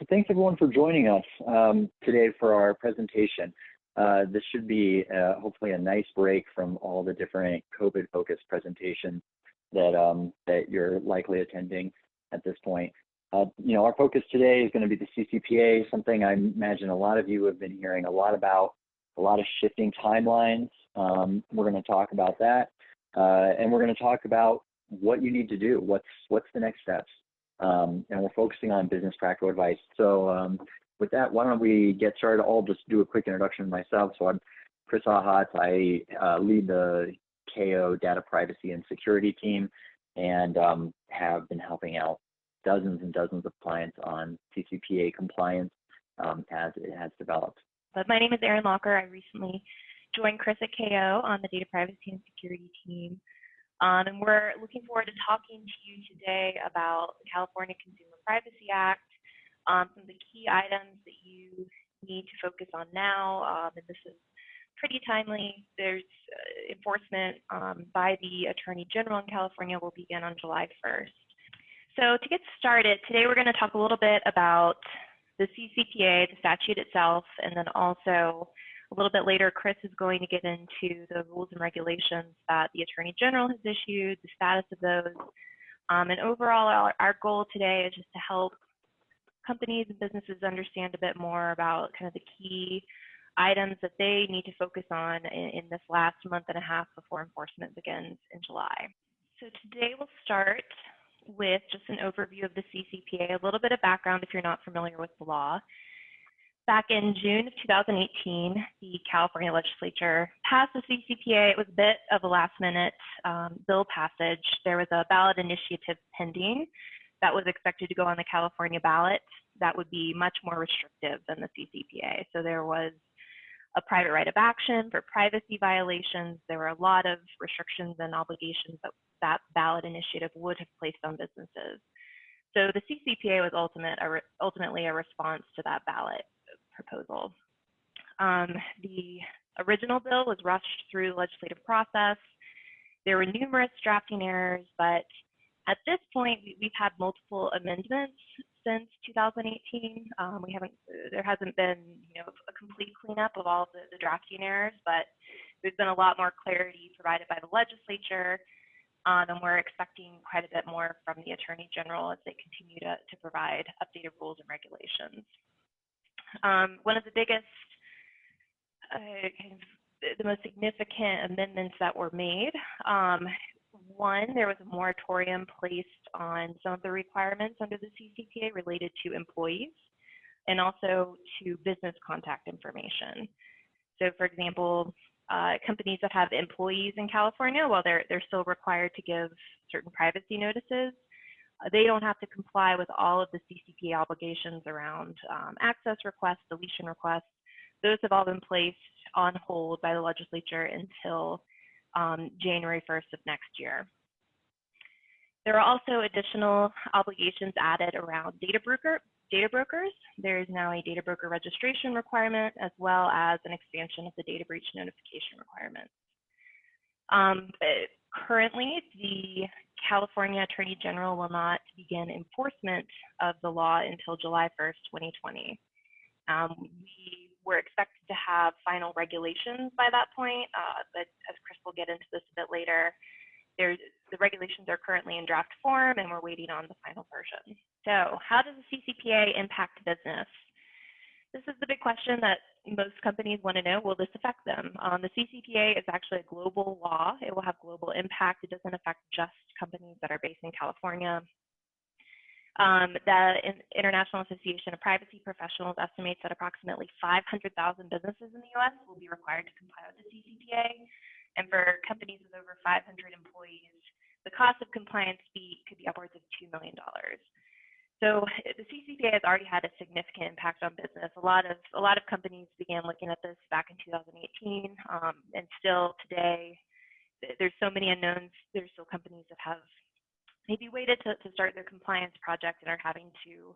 So thanks everyone for joining us today for our presentation. This should be hopefully a nice break from all the different COVID-focused presentations that you're likely attending at this point. Our focus today is going to be the CCPA, something I imagine a lot of you have been hearing a lot about, a lot of shifting timelines. We're going to talk about that, and we're going to talk about what you need to do. What's the next steps? And we're focusing on business practical advice. So with that, why don't we get started? I'll just do a quick introduction of myself. So I'm Chris Ahatz. I lead the KO data privacy and security team, and have been helping out dozens and dozens of clients on CCPA compliance as it has developed. But my name is Erin Locker. I recently joined Chris at KO on the data privacy and security team. And we're looking forward to talking to you today about the California Consumer Privacy Act, some of the key items that you need to focus on now. And this is pretty timely. There's enforcement by the Attorney General in California will begin on July 1st. So to get started, today we're going to talk a little bit about the CCPA, the statute itself, and then also a little bit later, Chris is going to get into the rules and regulations that the Attorney General has issued, the status of those. And overall, our goal today is just to help companies and businesses understand a bit more about kind of the key items that they need to focus on in this last month and a half before enforcement begins in July. So today we'll start with just an overview of the CCPA, a little bit of background if you're not familiar with the law. Back in June of 2018, the California legislature passed the CCPA. It was a bit of a last-minute bill passage. There was a ballot initiative pending that was expected to go on the California ballot that would be much more restrictive than the CCPA. So there was a private right of action for privacy violations. There were a lot of restrictions and obligations that that ballot initiative would have placed on businesses. So the CCPA was ultimately a response to that ballot proposal. The original bill was rushed through the legislative process. There were numerous drafting errors, but at this point, we've had multiple amendments since 2018. There hasn't been, a complete cleanup of all of the drafting errors, but there's been a lot more clarity provided by the legislature, and we're expecting quite a bit more from the Attorney General as they continue to provide updated rules and regulations. One of the biggest, the most significant amendments that were made, one, there was a moratorium placed on some of the requirements under the CCPA related to employees and also to business contact information. So for example, companies that have employees in California, while they're still required to give certain privacy notices, they don't have to comply with all of the CCPA obligations around access requests, deletion requests. Those have all been placed on hold by the legislature until January 1st of next year. There are also additional obligations added around data brokers. There is now a data broker registration requirement, as well as an expansion of the data breach notification requirements. Currently, the California Attorney General will not begin enforcement of the law until July 1st, 2020. We were expected to have final regulations by that point, but as Chris will get into this a bit later, the regulations are currently in draft form and we're waiting on the final version. So how does the CCPA impact business? This is the big question that most companies want to know. Will this affect them? The CCPA is actually a global law. It will have global impact. It doesn't affect just companies that are based in California. The International Association of Privacy Professionals estimates that approximately 500,000 businesses in the U.S. will be required to comply with the CCPA. And for companies with over 500 employees, the cost of compliance fee could be upwards of $2 million. So the CCPA has already had a significant impact on business. A lot of companies began looking at this back in 2018, and still today, there's so many unknowns. There's still companies that have maybe waited to start their compliance project and are having to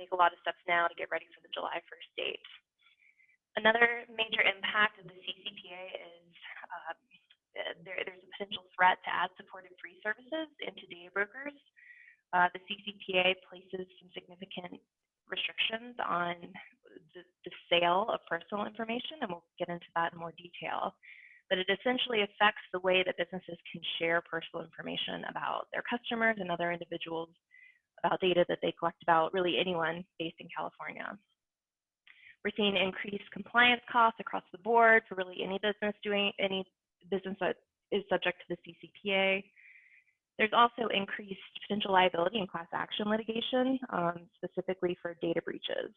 make a lot of steps now to get ready for the July 1st date. Another major impact of the CCPA is there's a potential threat to ad-supported free services into data brokers. The CCPA places some significant restrictions on the sale of personal information, and we'll get into that in more detail. But it essentially affects the way that businesses can share personal information about their customers and other individuals, about data that they collect about really anyone based in California. We're seeing increased compliance costs across the board for really any business that is subject to the CCPA. There's also increased potential liability and class action litigation, specifically for data breaches.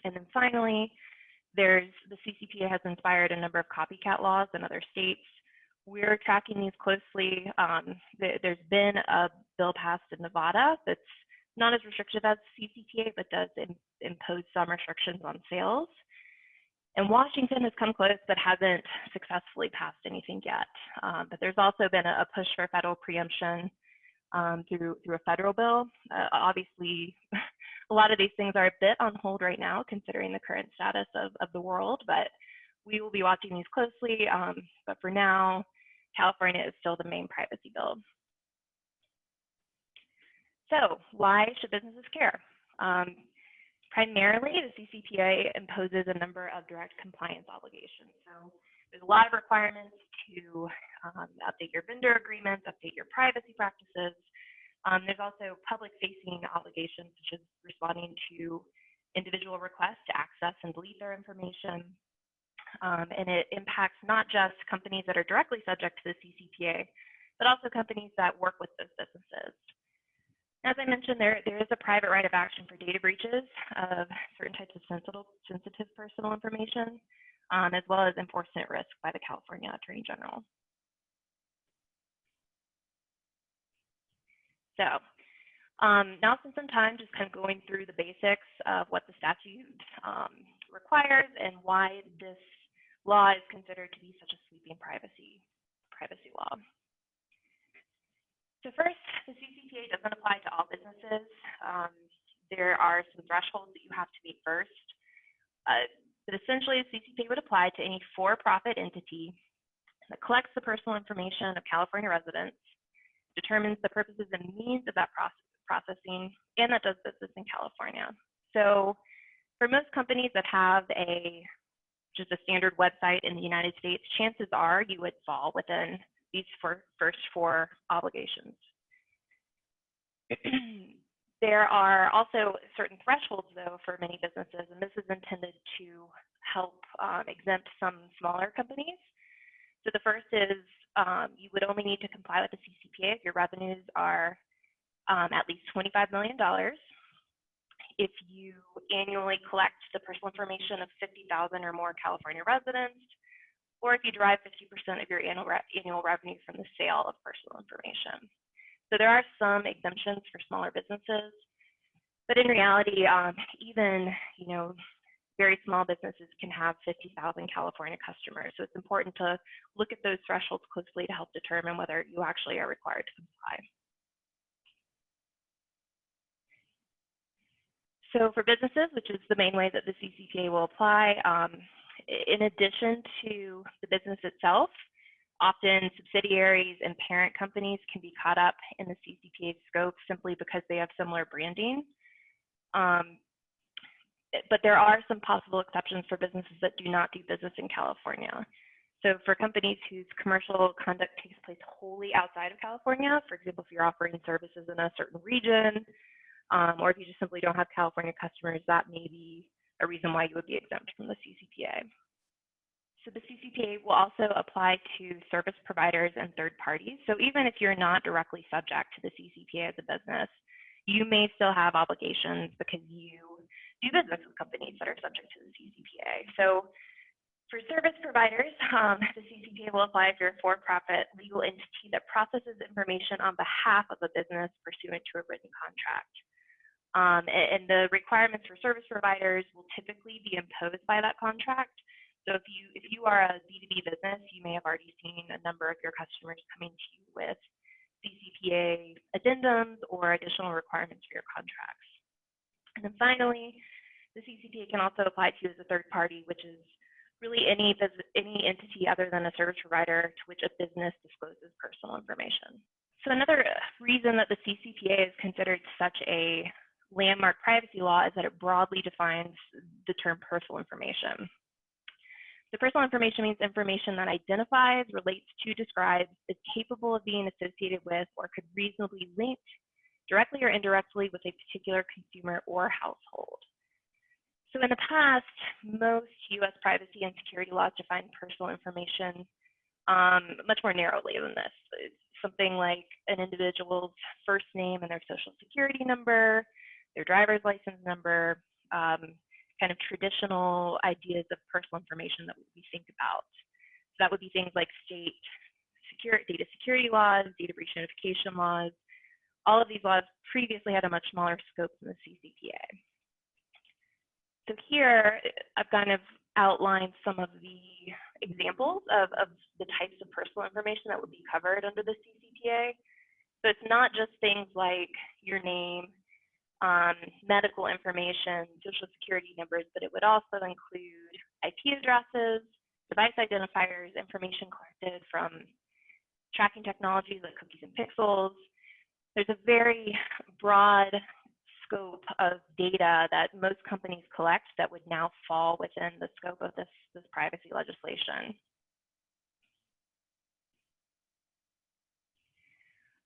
And then finally, the CCPA has inspired a number of copycat laws in other states. We're tracking these closely. There's been a bill passed in Nevada that's not as restrictive as CCPA, but does impose some restrictions on sales. And Washington has come close, but hasn't successfully passed anything yet. But there's also been a push for federal preemption through a federal bill. Obviously, a lot of these things are a bit on hold right now, considering the current status of the world, but we will be watching these closely. But for now, California is still the main privacy bill. So why should businesses care? Primarily, the CCPA imposes a number of direct compliance obligations. So there's a lot of requirements to update your vendor agreements, update your privacy practices. There's also public-facing obligations, such as responding to individual requests to access and delete their information. And it impacts not just companies that are directly subject to the CCPA, but also companies that work with those businesses. As I mentioned, there is a private right of action for data breaches of certain types of sensitive personal information, as well as enforcement risk by the California Attorney General. So now spend some time just kind of going through the basics of what the statute requires and why this law is considered to be such a sweeping privacy law. So first, the CCPA doesn't apply to all businesses. There are some thresholds that you have to meet first. But essentially, the CCPA would apply to any for-profit entity that collects the personal information of California residents, determines the purposes and means of that processing, and that does business in California. So for most companies that have just a standard website in the United States, chances are you would fall within these first four obligations. There are also certain thresholds, though, for many businesses, and this is intended to help exempt some smaller companies. So the first is you would only need to comply with the CCPA if your revenues are at least $25 million. If you annually collect the personal information of 50,000 or more California residents, or if you derive 50% of your annual revenue from the sale of personal information. So there are some exemptions for smaller businesses, but in reality, even very small businesses can have 50,000 California customers. So it's important to look at those thresholds closely to help determine whether you actually are required to comply. So for businesses, which is the main way that the CCPA will apply, in addition to the business itself, often subsidiaries and parent companies can be caught up in the CCPA scope simply because they have similar branding. But there are some possible exceptions for businesses that do not do business in California. So for companies whose commercial conduct takes place wholly outside of California, for example, if you're offering services in a certain region, or if you just simply don't have California customers, that may be a reason why you would be exempt from the CCPA. So the CCPA will also apply to service providers and third parties. So even if you're not directly subject to the CCPA as a business, you may still have obligations because you do business with companies that are subject to the CCPA. So for service providers, the CCPA will apply if you're a for-profit legal entity that processes information on behalf of a business pursuant to a written contract. And the requirements for service providers will typically be imposed by that contract. So if you are a B2B business, you may have already seen a number of your customers coming to you with CCPA addendums or additional requirements for your contracts. And then finally, the CCPA can also apply to you as a third party, which is really any entity other than a service provider to which a business discloses personal information. So another reason that the CCPA is considered such a landmark privacy law is that it broadly defines the term personal information. So personal information means information that identifies, relates to, describes, is capable of being associated with, or could reasonably link directly or indirectly with a particular consumer or household. So in the past, most US privacy and security laws define personal information much more narrowly than this. It's something like an individual's first name and their social security number, their driver's license number, kind of traditional ideas of personal information that we think about. So that would be things like state data security laws, data breach notification laws. All of these laws previously had a much smaller scope than the CCPA. So here, I've kind of outlined some of the examples of the types of personal information that would be covered under the CCPA. So it's not just things like your name, medical information, social security numbers, but it would also include IP addresses, device identifiers, information collected from tracking technologies like cookies and pixels. There's a very broad scope of data that most companies collect that would now fall within the scope of this privacy legislation.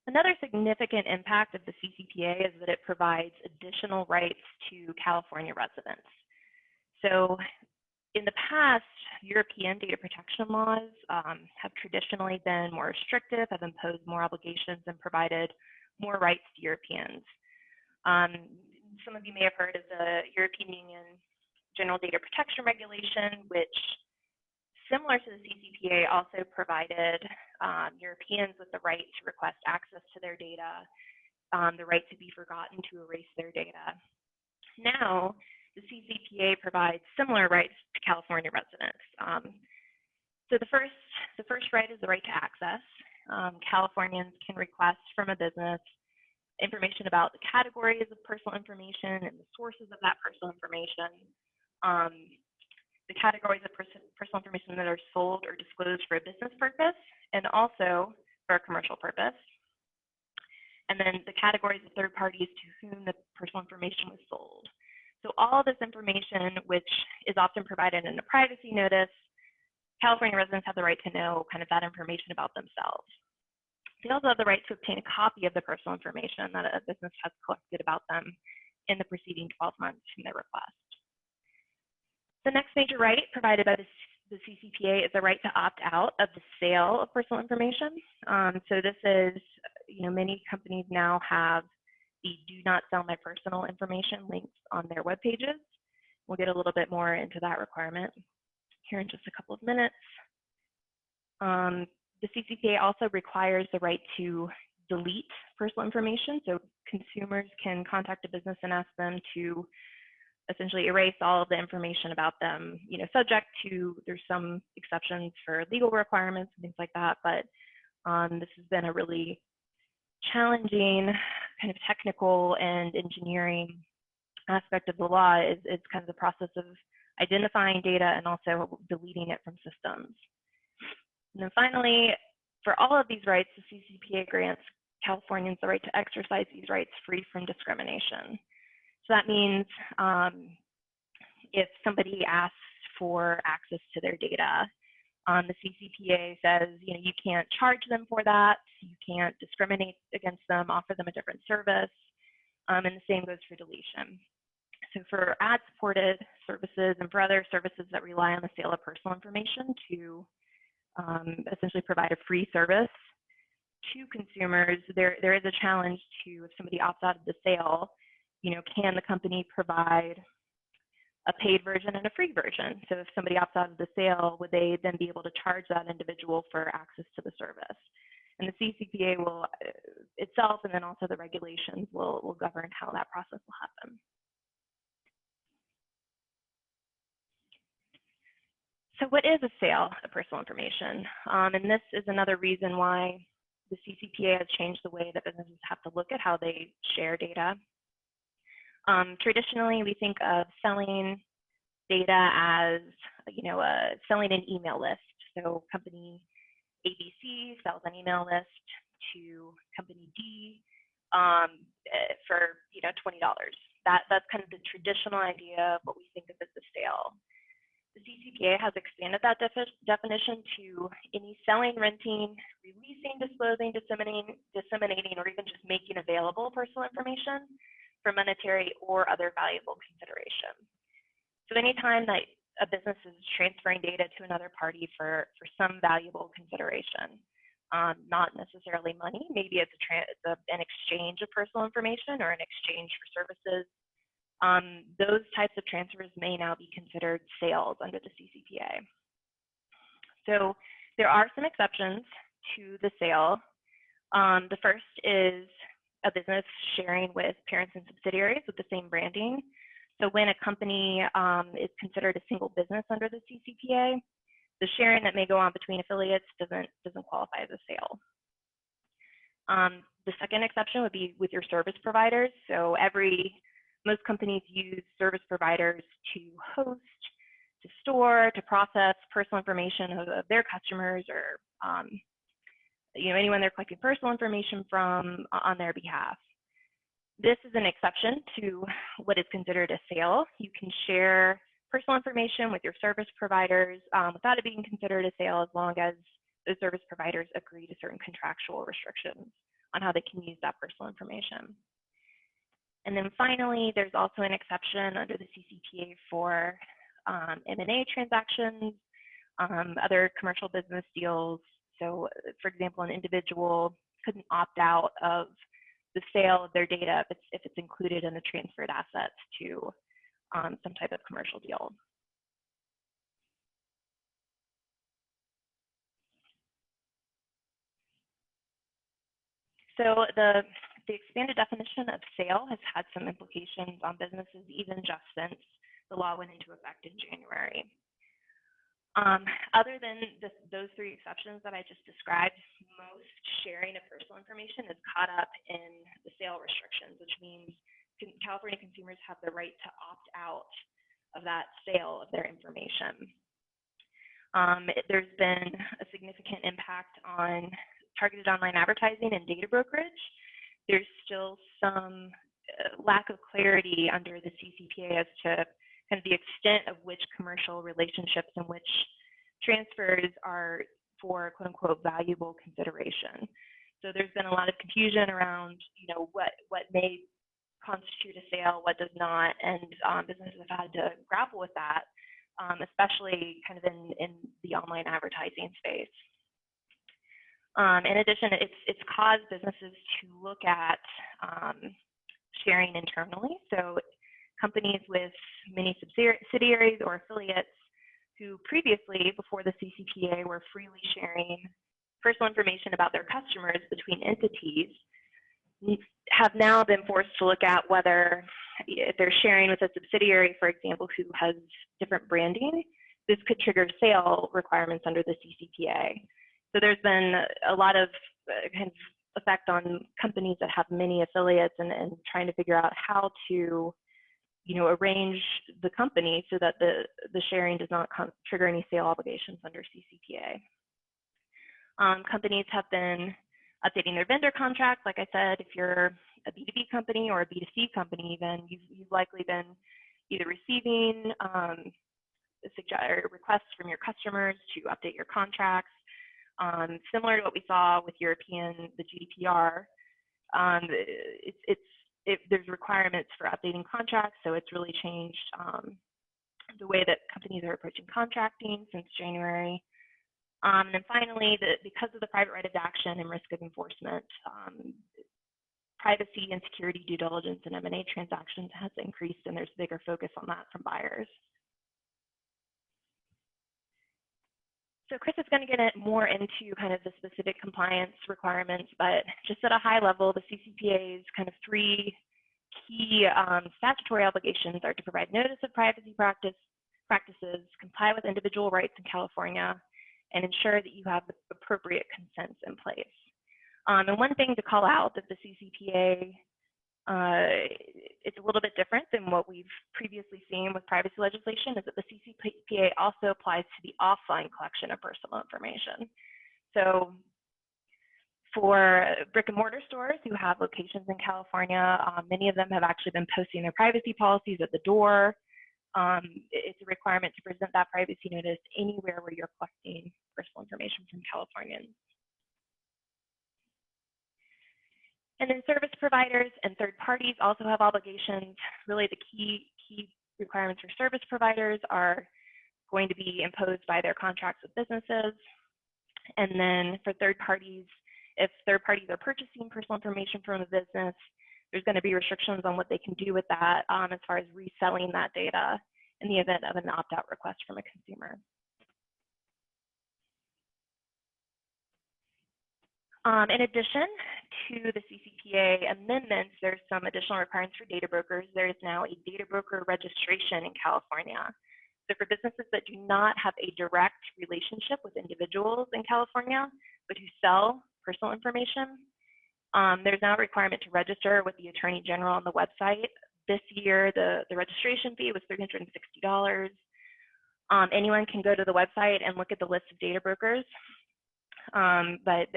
Another significant impact of the CCPA is that it provides additional rights to California residents. So in the past, European data protection laws have traditionally been more restrictive, have imposed more obligations, and provided more rights to Europeans. Some of you may have heard of the European Union General Data Protection Regulation, which, similar to the CCPA, also provided Europeans with the right to request access to their data, the right to be forgotten, to erase their data. Now, the CCPA provides similar rights to California residents. So the first right is the right to access. Californians can request from a business information about the categories of personal information and the sources of that personal information, the categories of personal information that are sold or disclosed for a business purpose and also for a commercial purpose. And then the categories of third parties to whom the personal information was sold. So all of this information, which is often provided in a privacy notice, California residents have the right to know kind of that information about themselves. They also have the right to obtain a copy of the personal information that a business has collected about them in the preceding 12 months from their request. The next major right provided by the CCPA is the right to opt out of the sale of personal information. So this is, many companies now have the do not sell my personal information links on their web pages. We'll get a little bit more into that requirement here in just a couple of minutes. The CCPA also requires the right to delete personal information. So consumers can contact a business and ask them to essentially erase all of the information about them, subject to, there's some exceptions for legal requirements and things like that, but this has been a really challenging kind of technical and engineering aspect of the law is kind of the process of identifying data and also deleting it from systems. And then finally, for all of these rights, the CCPA grants Californians the right to exercise these rights free from discrimination. So that means if somebody asks for access to their data, the CCPA says, you can't charge them for that, you can't discriminate against them, offer them a different service, and the same goes for deletion. So for ad-supported services and for other services that rely on the sale of personal information to essentially provide a free service to consumers, there is a challenge to, if somebody opts out of the sale, can the company provide a paid version and a free version? So if somebody opts out of the sale, would they then be able to charge that individual for access to the service? And the CCPA will itself, and then also the regulations will govern how that process will happen. So what is a sale of personal information? And this is another reason why the CCPA has changed the way that businesses have to look at how they share data. Traditionally, we think of selling data as, selling an email list. So company ABC sells an email list to company D for $20. That's kind of the traditional idea of what we think of as a sale. The CCPA has expanded that definition to any selling, renting, releasing, disclosing, disseminating, or even just making available personal information for monetary or other valuable consideration. So anytime that a business is transferring data to another party for some valuable consideration, not necessarily money, maybe it's an exchange of personal information or an exchange for services, those types of transfers may now be considered sales under the CCPA. So there are some exceptions to the sale. The first is a business sharing with parents and subsidiaries with the same branding. So when a company is considered a single business under the CCPA, the sharing that may go on between affiliates doesn't qualify as a sale. The second exception would be with your service providers. So most companies use service providers to host, to store, to process personal information of their customers or anyone they're collecting personal information from on their behalf. This is an exception to what is considered a sale. You can share personal information with your service providers without it being considered a sale, as long as those service providers agree to certain contractual restrictions on how they can use that personal information. And then finally, there's also an exception under the CCPA for M&A transactions, other commercial business deals. So, for example, an individual couldn't opt out of the sale of their data if it's included in the transferred assets to some type of commercial deal. So the expanded definition of sale has had some implications on businesses even just since the law went into effect in January. Other than those three exceptions that I just described, most sharing of personal information is caught up in the sale restrictions, which means California consumers have the right to opt out of that sale of their information. There's been a significant impact on targeted online advertising and data brokerage. There's still some lack of clarity under the CCPA as to kind of the extent of which commercial relationships and which transfers are for quote unquote valuable consideration. So there's been a lot of confusion around, what may constitute a sale, what does not, and businesses have had to grapple with that, especially kind of in the online advertising space. In addition, it's caused businesses to look at sharing internally. So companies with many subsidiaries or affiliates who previously, before the CCPA, were freely sharing personal information about their customers between entities have now been forced to look at whether, if they're sharing with a subsidiary, for example, who has different branding, this could trigger sale requirements under the CCPA. So there's been a lot of kind of effect on companies that have many affiliates and trying to figure out how to, arrange the company so that the sharing does not trigger any sale obligations under CCPA. Companies have been updating their vendor contracts. Like I said, if you're a B2B company or a B2C company, then you've likely been either receiving requests from your customers to update your contracts. Similar to what we saw with the GDPR, there's requirements for updating contracts, so it's really changed the way that companies are approaching contracting since January. And then finally, because of the private right of action and risk of enforcement, privacy and security due diligence in M&A transactions has increased, and there's bigger focus on that from buyers. So Chris is going to get more into kind of the specific compliance requirements, but just at a high level, the CCPA's kind of three key statutory obligations are to provide notice of privacy practices, comply with individual rights in California, and ensure that you have the appropriate consents in place. And one thing to call out that the CCPA, it's a little bit different than what we've previously seen with privacy legislation, is that the CCPA also applies to the offline collection of personal information. So For brick and mortar stores who have locations in California, many of them have actually been posting their privacy policies at the door. It's a requirement to present that privacy notice anywhere where you're collecting personal information from Californians. And then service providers and third parties also have obligations. Really the key requirements for service providers are going to be imposed by their contracts with businesses. And then for third parties, if third parties are purchasing personal information from a business, there's going to be restrictions on what they can do with that as far as reselling that data in the event of an opt-out request from a consumer. In addition to the CCPA amendments, there's some additional requirements for data brokers. There is now a data broker registration in California. So for businesses that do not have a direct relationship with individuals in California, but who sell personal information, there's now a requirement to register with the Attorney General on the website. This year, the registration fee was $360. Anyone can go to the website and look at the list of data brokers. But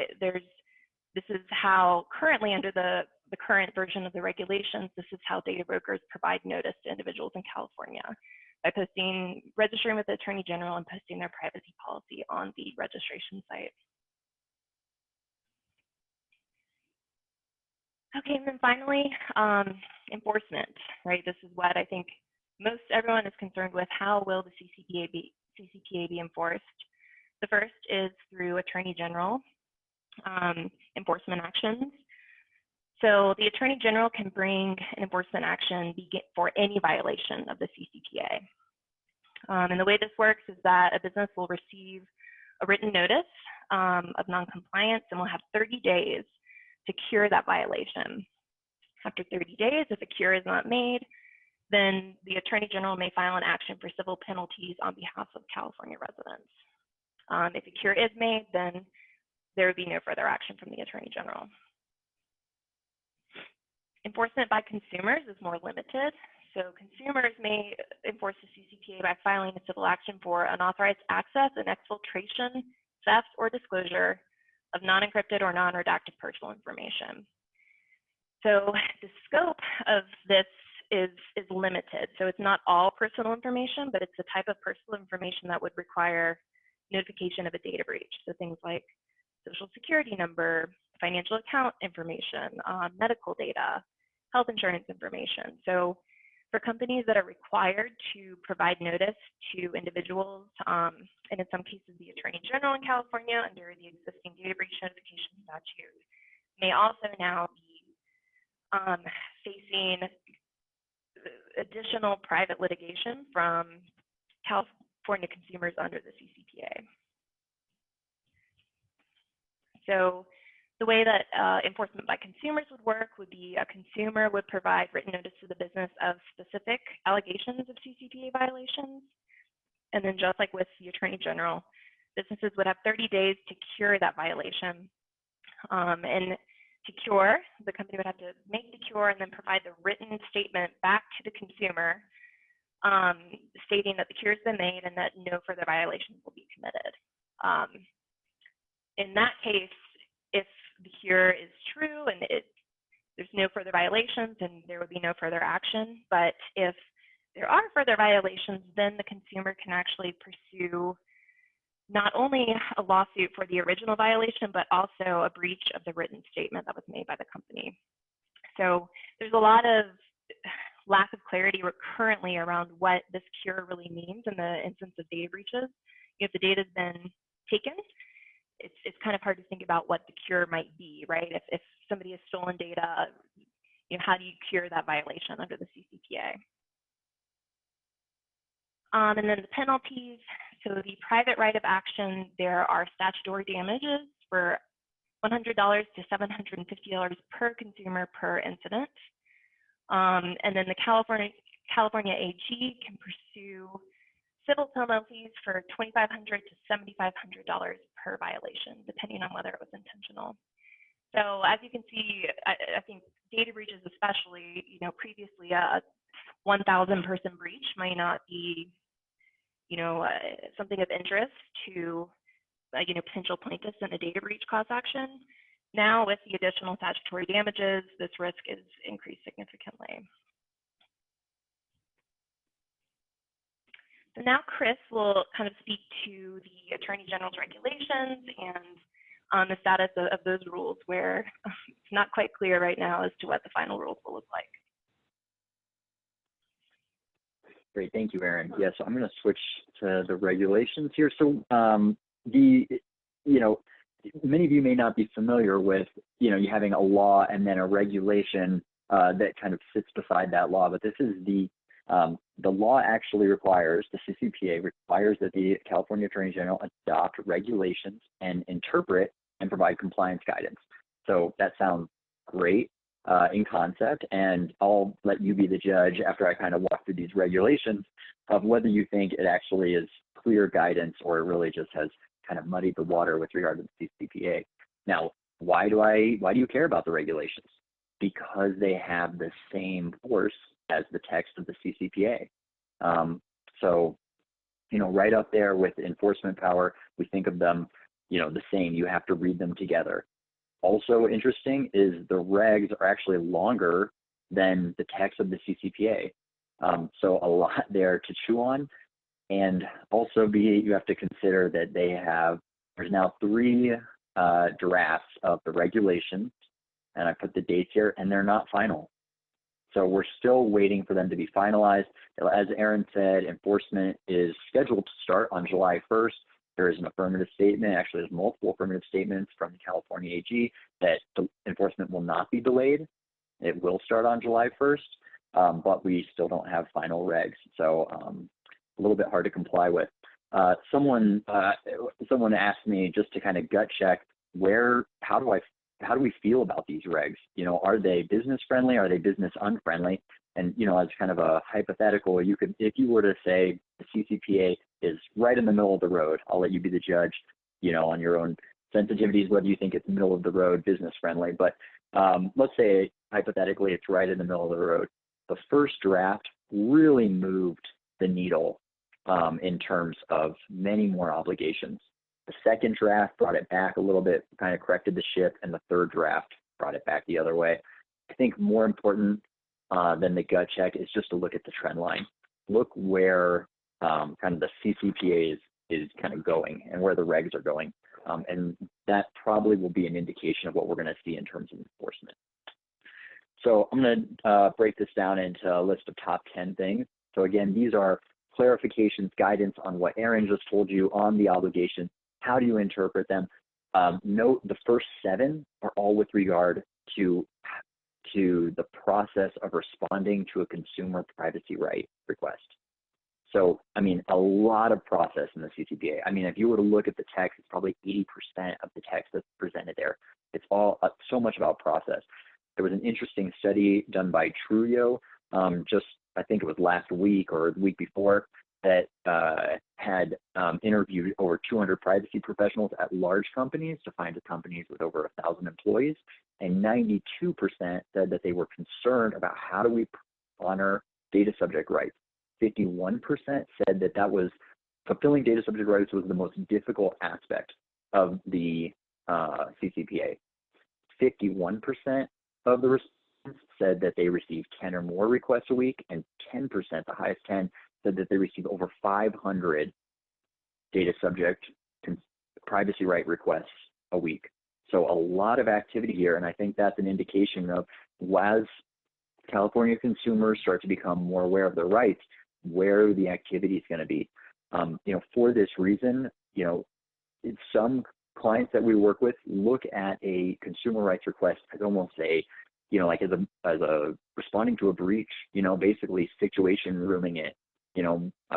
this is how currently under the current version of the regulations, this is how data brokers provide notice to individuals in California by registering with the Attorney General and posting their privacy policy on the registration site. Okay, and then finally, enforcement, right? This is what I think most everyone is concerned with. How will the CCPA be enforced? The first is through Attorney General enforcement actions. So the Attorney General can bring an enforcement action for any violation of the CCPA. And the way this works is that a business will receive a written notice of noncompliance and will have 30 days to cure that violation. After 30 days, if a cure is not made, then the Attorney General may file an action for civil penalties on behalf of California residents. If a cure is made, then there would be no further action from the Attorney General. Enforcement by consumers is more limited. So consumers may enforce the CCPA by filing a civil action for unauthorized access and exfiltration, theft, or disclosure of non-encrypted or non-redacted personal information. So the scope of this is limited. So it's not all personal information, but it's the type of personal information that would require notification of a data breach. So things like social security number, financial account information, medical data, health insurance information. So for companies that are required to provide notice to individuals, and in some cases the Attorney General in California under the existing data breach notification statute may also now be facing additional private litigation from California consumers under the CCPA. So the way that enforcement by consumers would work would be a consumer would provide written notice to the business of specific allegations of CCPA violations. And then just like with the Attorney General, businesses would have 30 days to cure that violation. And to cure, the company would have to make the cure and then provide the written statement back to the consumer stating that the cure has been made and that no further violations will be committed. In that case, if the cure is true and there's no further violations, then there would be no further action. But if there are further violations, then the consumer can actually pursue not only a lawsuit for the original violation, but also a breach of the written statement that was made by the company. So there's a lot of lack of clarity currently around what this cure really means in the instance of data breaches. If the data has been taken, it's kind of hard to think about what the cure might be, right? If somebody has stolen data, how do you cure that violation under the CCPA? And then the penalties. So the private right of action, there are statutory damages for $100 to $750 per consumer per incident. And then the California AG can pursue civil penalties for $2,500 to $7,500 per violation, depending on whether it was intentional. So as you can see, I think data breaches especially, previously a 1,000 person breach might not be, something of interest to, potential plaintiffs in a data breach class action. Now, with the additional statutory damages, this risk is increased significantly. So now Chris will kind of speak to the Attorney General's regulations and the status of those rules, where it's not quite clear right now as to what the final rules will look like. Great, thank you, Erin. Yeah, so I'm going to switch to the regulations here. So many of you may not be familiar with, you having a law and then a regulation that kind of sits beside that law, but this is the law actually requires, the CCPA requires that the California Attorney General adopt regulations and interpret and provide compliance guidance. So that sounds great in concept, and I'll let you be the judge after I kind of walk through these regulations of whether you think it actually is clear guidance or it really just has kind of muddied the water with regard to the CCPA. Now, why do you care about the regulations? Because they have the same force as the text of the CCPA. So, right up there with enforcement power, we think of them, the same. You have to read them together. Also interesting is the regs are actually longer than the text of the CCPA. So a lot there to chew on. And also you have to consider that there's now 3 drafts of the regulations, and I put the dates here, and they're not final. So we're still waiting for them to be finalized. As Erin said, enforcement is scheduled to start on July 1st. There is an affirmative statement, actually there's multiple affirmative statements from the California AG that the enforcement will not be delayed. It will start on July 1st, but we still don't have final regs. So a little bit hard to comply with. Someone asked me just to kind of gut check how do we feel about these regs? Are they business friendly? Are they business unfriendly? And, as kind of a hypothetical, if you were to say the CCPA is right in the middle of the road, I'll let you be the judge, on your own sensitivities, whether you think it's middle of the road, business friendly. But let's say hypothetically it's right in the middle of the road. The first draft really moved the needle in terms of many more obligations. The second draft brought it back a little bit, kind of corrected the ship, and the third draft brought it back the other way. I think more important than the gut check is just to look at the trend line. Look where kind of the CCPA is kind of going and where the regs are going. And that probably will be an indication of what we're going to see in terms of enforcement. So I'm going to break this down into a list of top 10 things. So again, these are clarifications, guidance on what Erin just told you on the obligation. How do you interpret them? Note the first 7 are all with regard to the process of responding to a consumer privacy right request. So, a lot of process in the CCPA. If you were to look at the text, it's probably 80% of the text that's presented there. It's all so much about process. There was an interesting study done by Trujillo, I think it was last week or the week before, that had interviewed over 200 privacy professionals at large companies, defined as companies with over 1,000 employees, and 92% said that they were concerned about how do we honor data subject rights. 51% said that was fulfilling data subject rights was the most difficult aspect of the CCPA. 51% of the respondents said that they received 10 or more requests a week, and 10%, the highest 10, said that they receive over 500 data subject privacy right requests a week. So a lot of activity here, and I think that's an indication of, as California consumers start to become more aware of their rights, where the activity is going to be. For this reason, some clients that we work with look at a consumer rights request as almost like as a responding to a breach, basically situation rooming it.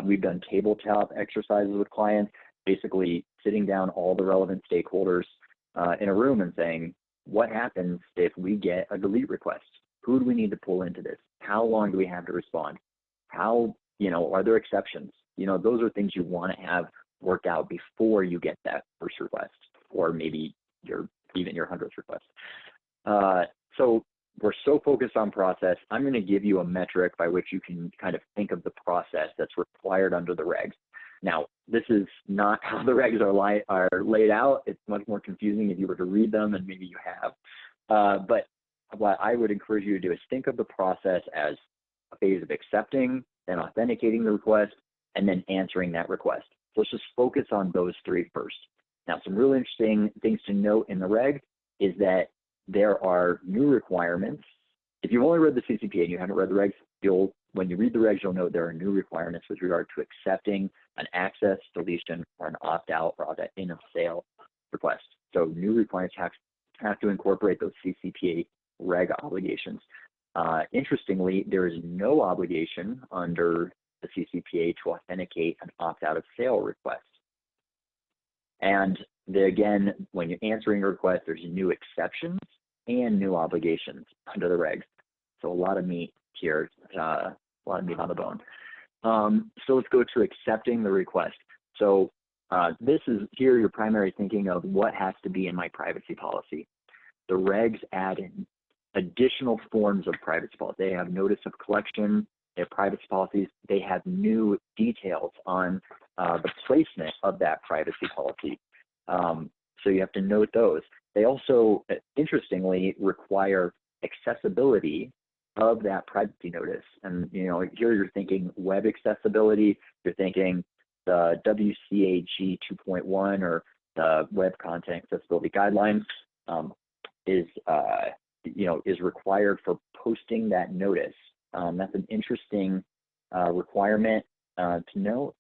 We've done tabletop exercises with clients, basically sitting down all the relevant stakeholders in a room and saying, what happens if we get a delete request? Who do we need to pull into this? How long do we have to respond? Are there exceptions? Those are things you want to have worked out before you get that first request, or maybe even your 100th request. So we're so focused on process. I'm going to give you a metric by which you can kind of think of the process that's required under the regs. Now, this is not how the regs are laid out. It's much more confusing if you were to read them, and maybe you have. But what I would encourage you to do is think of the process as a phase of accepting, then authenticating the request, and then answering that request. So let's just focus on those three first. Now, some really interesting things to note in the reg is that there are new requirements. If you've only read the CCPA and you haven't read the regs, when you read the regs, you'll know there are new requirements with regard to accepting an access, deletion, or an opt-out or opt-in of sale request. So new requirements have to incorporate those CCPA reg obligations. Interestingly, there is no obligation under the CCPA to authenticate an opt-out of sale request. And again, when you're answering a request, there's new exceptions and new obligations under the regs. So a lot of meat here, a lot of meat on the bone. So let's go to accepting the request. So this is here your primary thinking of what has to be in my privacy policy. The regs add in additional forms of privacy policy. They have notice of collection, they have privacy policies, they have new details on the placement of that privacy policy. So you have to note those. They also, interestingly, require accessibility of that privacy notice. And here you're thinking web accessibility, you're thinking the WCAG 2.1 or the Web Content Accessibility Guidelines is required for posting that notice. That's an interesting requirement to note.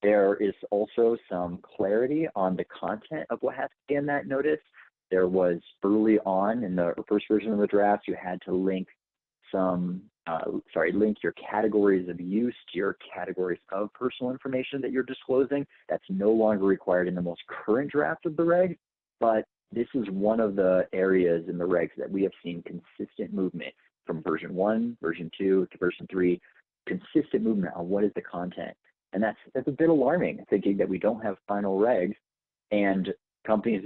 There is also some clarity on the content of what has to be in that notice. There was early on in the first version of the draft, you had to link link your categories of use to your categories of personal information that you're disclosing. That's no longer required in the most current draft of the reg, but this is one of the areas in the regs that we have seen consistent movement from version 1, version 2 to version 3, consistent movement on what is the content. And that's a bit alarming, thinking that we don't have final regs and companies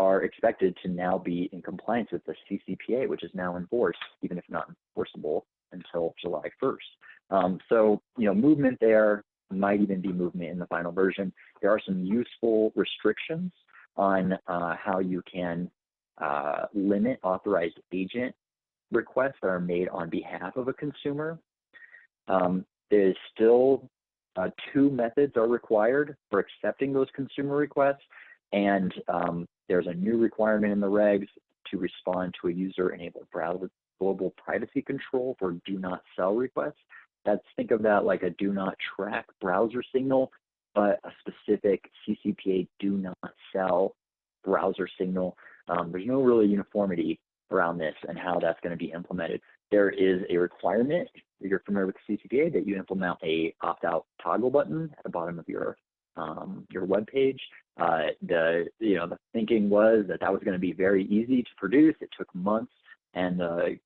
are expected to now be in compliance with the CCPA, which is now enforced, even if not enforceable until July 1st. So, movement there might even be movement in the final version. There are some useful restrictions on how you can limit authorized agent requests that are made on behalf of a consumer. There's still 2 methods are required for accepting those consumer requests, and there's a new requirement in the regs to respond to a user-enabled browser global privacy control for do not sell requests. Think of that like a do not track browser signal, but a specific CCPA do not sell browser signal. There's no really uniformity around this and how that's going to be implemented. There is a requirement, if you're familiar with the CCPA, that you implement a opt-out toggle button at the bottom of your web page. The thinking was that was going to be very easy to produce. It took months, and the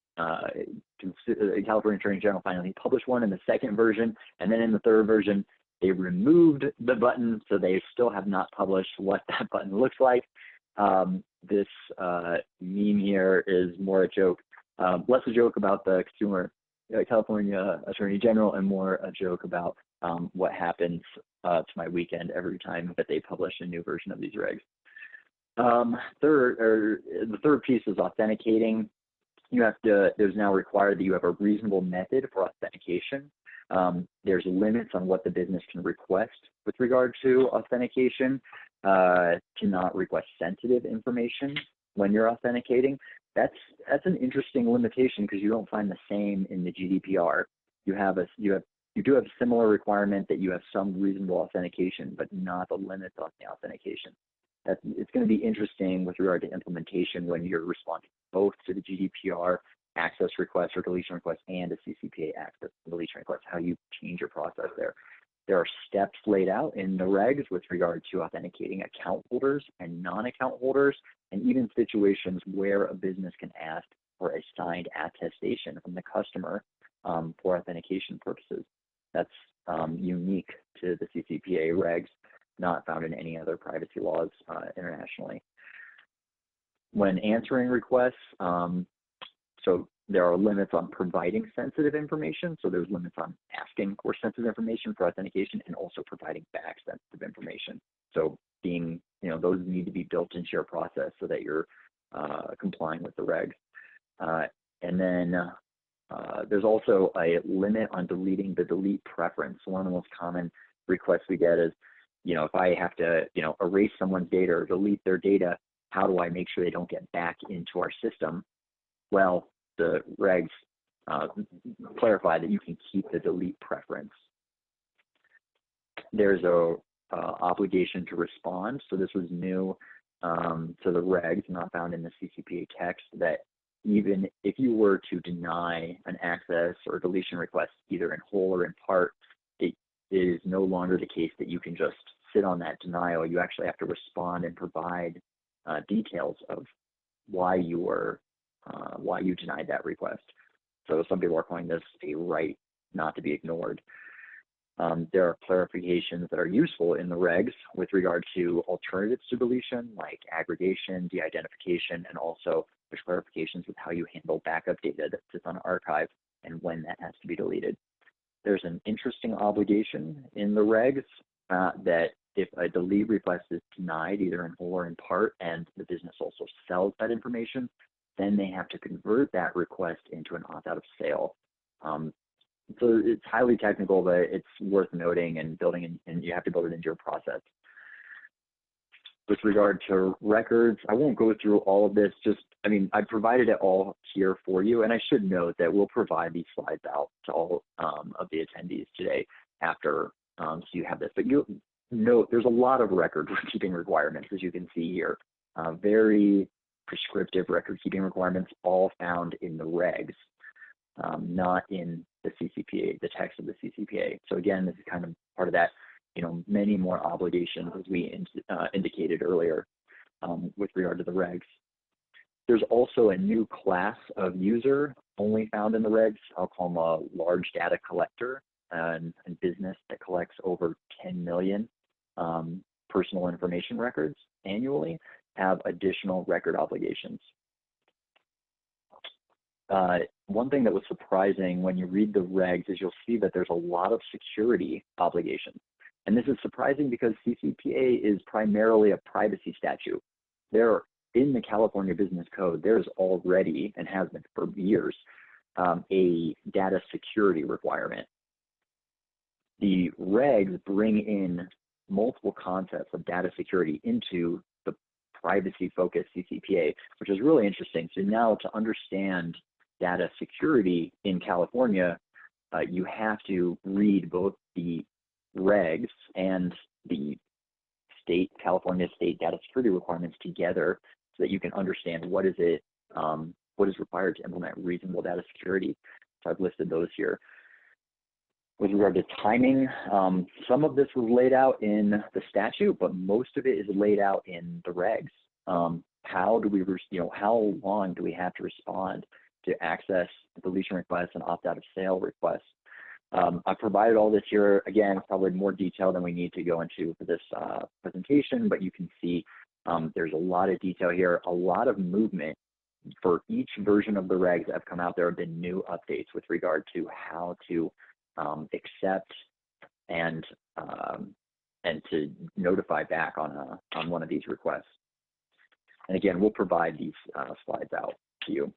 California Attorney General finally published one in the second version, and then in the third version, they removed the button, so they still have not published what that button looks like. This meme here is more a joke, less a joke about the California Attorney General, and more a joke about what happens to my weekend every time that they publish a new version of these regs. The third piece is authenticating. There's now required that you have a reasonable method for authentication. There's limits on what the business can request with regard to authentication, to not request sensitive information when you're authenticating. That's an interesting limitation because you don't find the same in the GDPR. You do have a similar requirement that you have some reasonable authentication, but not the limits on the authentication. It's going to be interesting with regard to implementation when you're responding both to the GDPR access request or deletion request and a CCPA access and deletion request, how you change your process there. There are steps laid out in the regs with regard to authenticating account holders and non-account holders, and even situations where a business can ask for a signed attestation from the customer for authentication purposes. That's unique to the CCPA regs, not found in any other privacy laws internationally. When answering requests, so there are limits on providing sensitive information. So there's limits on asking for sensitive information for authentication and also providing back sensitive information. So being, those need to be built into your process so that you're complying with the regs. And then there's also a limit on deleting the delete preference. One of the most common requests we get is, if I have to, erase someone's data or delete their data, how do I make sure they don't get back into our system? Well, the regs clarify that you can keep the delete preference. There's a obligation to respond. So this was new to the regs, not found in the CCPA text, that even if you were to deny an access or deletion request, either in whole or in part, it is no longer the case that you can just sit on that denial. You actually have to respond and provide details of why you denied that request. So some people are calling this a right not to be ignored. There are clarifications that are useful in the regs with regard to alternatives to deletion, like aggregation, de-identification, and also there's clarifications with how you handle backup data that sits on archive and when that has to be deleted. There's an interesting obligation in the regs that if a delete request is denied either in whole or in part and the business also sells that information, then they have to convert that request into an opt-out of sale. So it's highly technical, but it's worth noting and building, and you have to build it into your process. With regard to records, I won't go through all of this. I provided it all here for you, and I should note that we'll provide these slides out to all of the attendees today after, so you have this. But you'll note there's a lot of record-keeping requirements, as you can see here. Very prescriptive record-keeping requirements, all found in the regs, not in the CCPA, the text of the CCPA. So again, this is kind of part of that, many more obligations as we indicated earlier with regard to the regs. There's also a new class of user only found in the regs. I'll call them a large data collector and business that collects over 10 million personal information records annually have additional record obligations. One thing that was surprising when you read the regs is you'll see that there's a lot of security obligations. And this is surprising because CCPA is primarily a privacy statute. In the California Business Code, there's already, and has been for years, a data security requirement. The regs bring in multiple concepts of data security into the privacy-focused CCPA, which is really interesting. So now to understand data security in California, you have to read both the regs and the California state data security requirements together so that you can understand what is required to implement reasonable data security. So I've listed those here. With regard to timing, some of this was laid out in the statute, but most of it is laid out in the regs. How long do we have to respond to access deletion requests and opt-out of sale requests? I've provided all this here. Again, probably more detail than we need to go into for this presentation, but you can see there's a lot of detail here, a lot of movement. For each version of the regs that have come out, there have been new updates with regard to how to accept and to notify back on one of these requests. And again, we'll provide these slides out to you.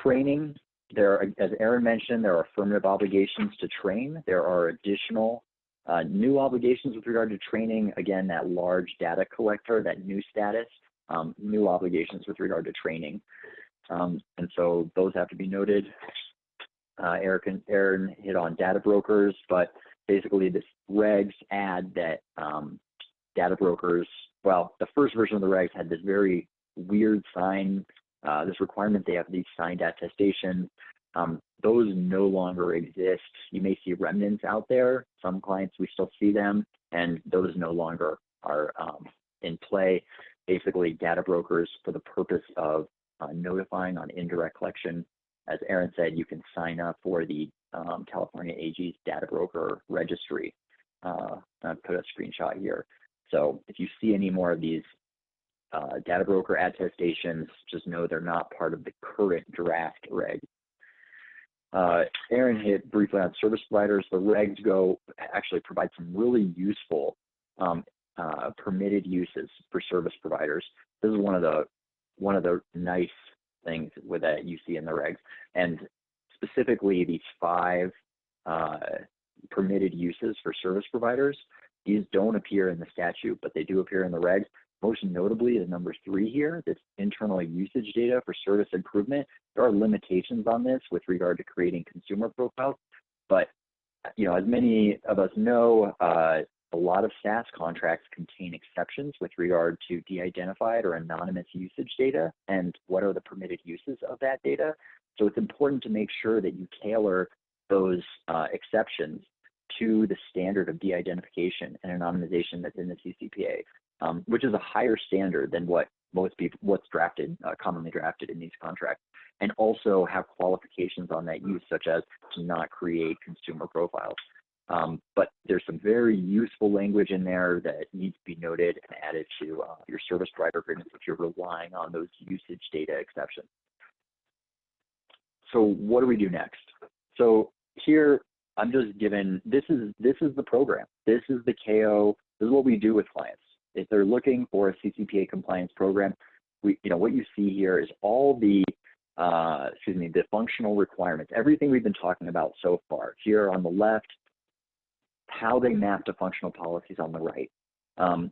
Training, as Aaron mentioned, there are affirmative obligations to train. There are additional new obligations with regard to training. Again, that large data collector, that new status, new obligations with regard to training. And so those have to be noted. Aaron hit on data brokers, but basically this regs add that data brokers, well, the first version of the regs had this very weird sign, this requirement they have these signed attestations. Those no longer exist. You may see remnants out there. Some clients, we still see them, and those no longer are in play. Basically, data brokers for the purpose of notifying on indirect collection. As Aaron said, you can sign up for the California AG's data broker registry. I've put a screenshot here. So if you see any more of these data broker attestations, just know they're not part of the current draft reg. Aaron hit briefly on service providers. The regs actually provide some really useful permitted uses for service providers. This is one of the nice things that you see in the regs, and specifically these 5 permitted uses for service providers. These don't appear in the statute, but they do appear in the regs. Most notably, the number 3 here, this internal usage data for service improvement. There are limitations on this with regard to creating consumer profiles, but as many of us know, a lot of SaaS contracts contain exceptions with regard to de-identified or anonymous usage data and what are the permitted uses of that data. So it's important to make sure that you tailor those exceptions to the standard of de-identification and anonymization that's in the CCPA, which is a higher standard than what's drafted, commonly drafted in these contracts, and also have qualifications on that use, such as to not create consumer profiles. But there's some very useful language in there that needs to be noted and added to your service provider agreements if you're relying on those usage data exceptions. So what do we do next? So here, I'm just given, this is the program. This is the KO. This is what we do with clients. If they're looking for a CCPA compliance program, what you see here is all the the functional requirements, everything we've been talking about so far. Here on the left, how they map to functional policies on the right.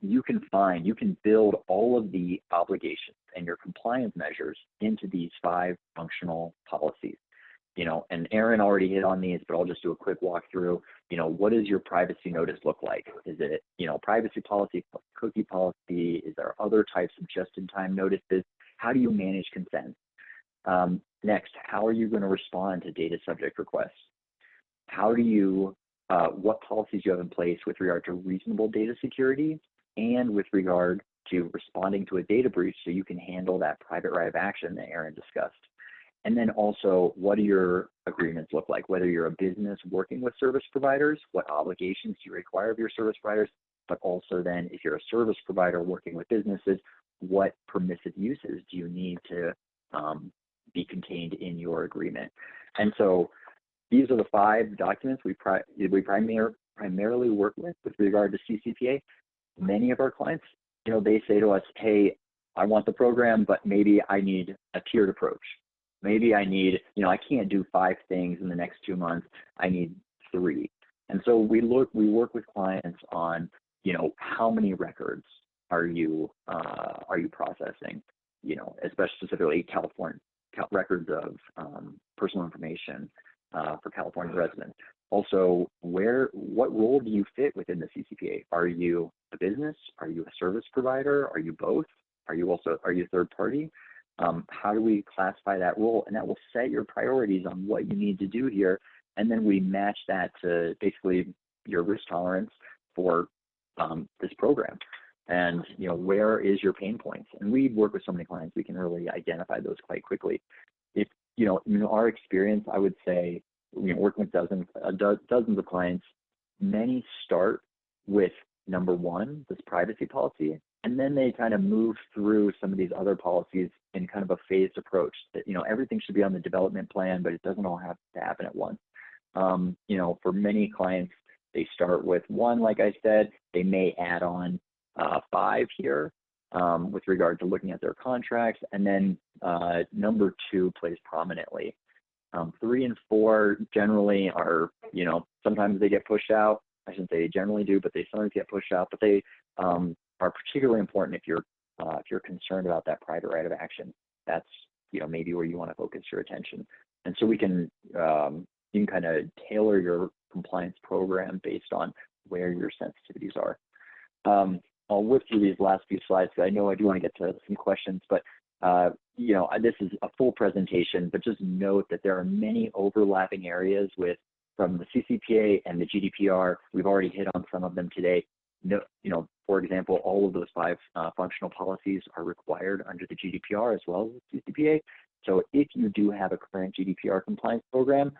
You can build all of the obligations and your compliance measures into these 5 functional policies. And Aaron already hit on these, but I'll just do a quick walkthrough. What does your privacy notice look like? Is it, privacy policy plus cookie policy? Is there other types of just-in-time notices? How do you manage consent? Next, how are you going to respond to data subject requests? How do you, what policies you have in place with regard to reasonable data security and with regard to responding to a data breach so you can handle that private right of action that Aaron discussed? And then also, what do your agreements look like? Whether you're a business working with service providers, what obligations do you require of your service providers? But also then, if you're a service provider working with businesses, what permissive uses do you need to be contained in your agreement? And so these are the 5 documents we primarily work with regard to CCPA. Many of our clients, they say to us, hey, I want the program, but maybe I need a tiered approach. Maybe I need, I can't do 5 things in the next 2 months. I need 3. And so we work with clients on, how many records are you processing? Especially specifically California records of personal information for California residents. Also, what role do you fit within the CCPA? Are you a business? Are you a service provider? Are you both? Are you third party? How do we classify that role? And that will set your priorities on what you need to do here. And then we match that to basically your risk tolerance for this program. And, where is your pain points? And we work with so many clients, we can really identify those quite quickly. If, in our experience, I would say, working with dozens of clients, many start with number 1, this privacy policy, and then they kind of move through some of these other policies in kind of a phased approach that, everything should be on the development plan, but it doesn't all have to happen at once. For many clients, they start with 1, like I said, they may add on 5 here with regard to looking at their contracts, and then number 2 plays prominently. 3 and 4 generally are, sometimes they get pushed out. I shouldn't say they generally do, but they sometimes get pushed out, but they are particularly important if you're concerned about that private right of action. That's maybe where you want to focus your attention. And so you can kind of tailor your compliance program based on where your sensitivities are. I'll whip through these last few slides because I know I do want to get to some questions, but this is a full presentation, but just note that there are many overlapping areas from the CCPA and the GDPR. We've already hit on some of them today. For example, all of those 5 functional policies are required under the GDPR as well as the CCPA. So if you do have a current GDPR compliance program,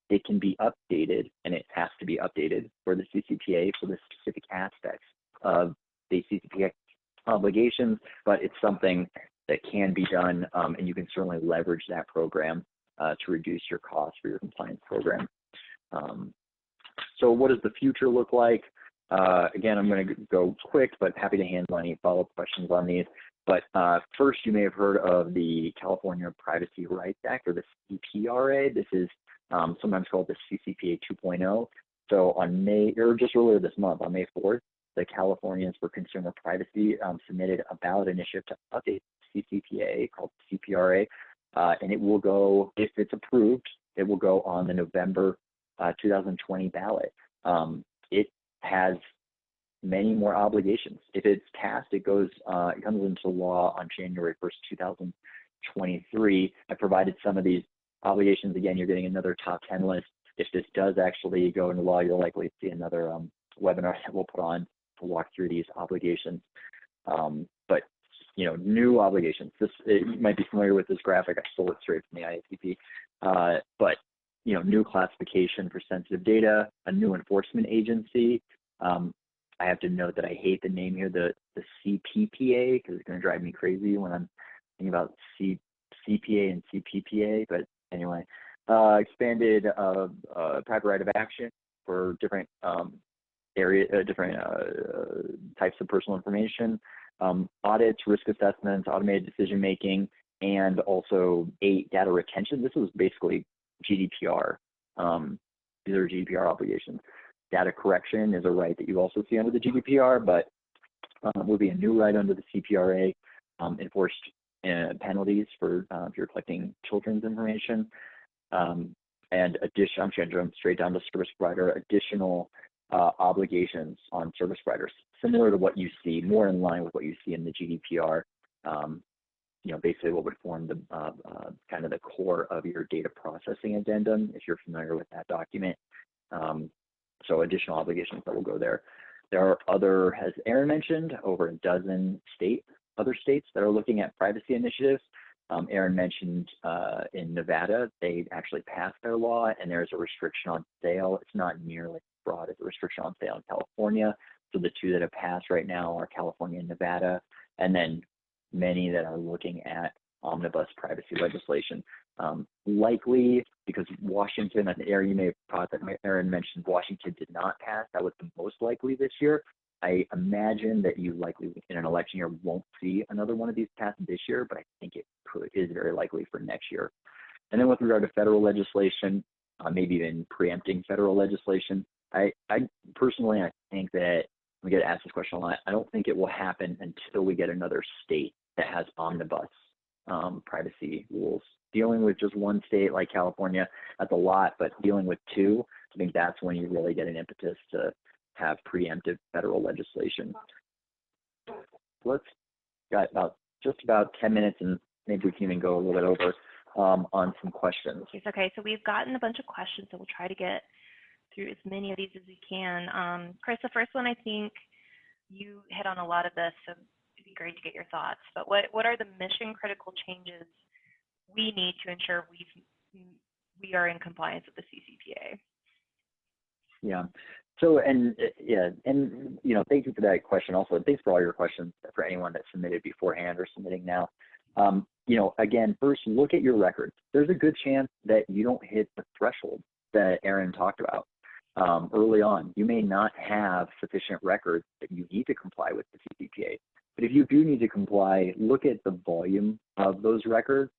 it can be updated, and it has to be updated for the CCPA for the specific aspects of the CCPA obligations, but it's something that can be done, and you can certainly leverage that program to reduce your costs for your compliance program. So what does the future look like? Again, I'm going to go quick, but happy to handle any follow-up questions on these. But first, you may have heard of the California Privacy Rights Act, or the CPRA. This is sometimes called the CCPA 2.0. So on just earlier this month, on May 4th, the Californians for Consumer Privacy submitted a ballot initiative to update CCPA called CPRA, and it will go, if it's approved, it will go on the November 2020 ballot. It has many more obligations. If it's passed, it comes into law on January 1st, 2023. I provided some of these obligations. Again, you're getting another top 10 list. If this does actually go into law, you'll likely see another webinar that we'll put on to walk through these obligations. But new obligations. You might be familiar with this graphic. I stole it straight from the IACP. But new classification for sensitive data, a new enforcement agency. I have to note that I hate the name here, the CPPA, because it's going to drive me crazy when I'm thinking about CPA and CPPA. But anyway, expanded private right of action for different types of personal information, audits, risk assessments, automated decision making, and also data retention. This was basically GDPR. These are GDPR obligations. Data correction is a right that you also see under the GDPR, but will be a new right under the CPRA. Enforced penalties for if you're collecting children's information. And I'm just going to jump straight down to service provider, additional obligations on service providers, similar to what you see, more in line with what you see in the GDPR. Basically what would form the kind of the core of your data processing addendum, if you're familiar with that document. So additional obligations that will go there. There are other, as Aaron mentioned, over a dozen other states that are looking at privacy initiatives. Aaron mentioned in Nevada, they actually passed their law, and there's a restriction on sale. It's not nearly as broad as a restriction on sale in California. So the two that have passed right now are California and Nevada, and then many that are looking at omnibus privacy legislation. Likely because Washington, and Aaron, you may have thought that Aaron mentioned Washington did not pass. That was the most likely this year. I imagine that you likely in an election year won't see another one of these passed this year, but I think it is very likely for next year. And then with regard to federal legislation, maybe even preempting federal legislation, I personally, I think that we get asked this question a lot. I don't think it will happen until we get another state that has omnibus privacy rules. Dealing with just one state like California, that's a lot, but dealing with two, I think that's when you really get an impetus to have preemptive federal legislation. Let's got just about 10 minutes, and maybe we can even go a little bit over on some questions. Okay, so we've gotten a bunch of questions, so we'll try to get through as many of these as we can. Chris, the first one, I think you hit on a lot of this, so it'd be great to get your thoughts. But what are the mission critical changes we need to ensure we are in compliance with the CCPA? Yeah. So, and thank you for that question also. Thanks for all your questions for anyone that submitted beforehand or submitting now. Again, first look at your records. There's a good chance that you don't hit the threshold that Aaron talked about early on. You may not have sufficient records that you need to comply with the CCPA. But if you do need to comply, look at the volume of those records.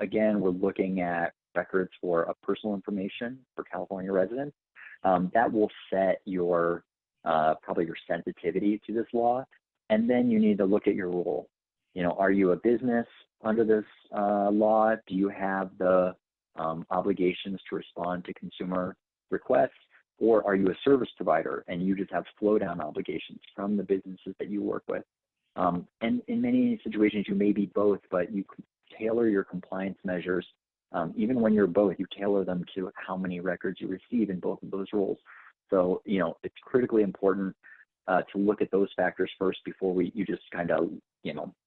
Again, we're looking at records for personal information for California residents. That will set your probably your sensitivity to this law. And then you need to look at your role. Are you a business under this law? Do you have the obligations to respond to consumer requests? Or are you a service provider and you just have flow down obligations from the businesses that you work with? And in many situations, you may be both, but you tailor your compliance measures. Even when you're both, you tailor them to how many records you receive in both of those roles. So, it's critically important to look at those factors first before you just kind of,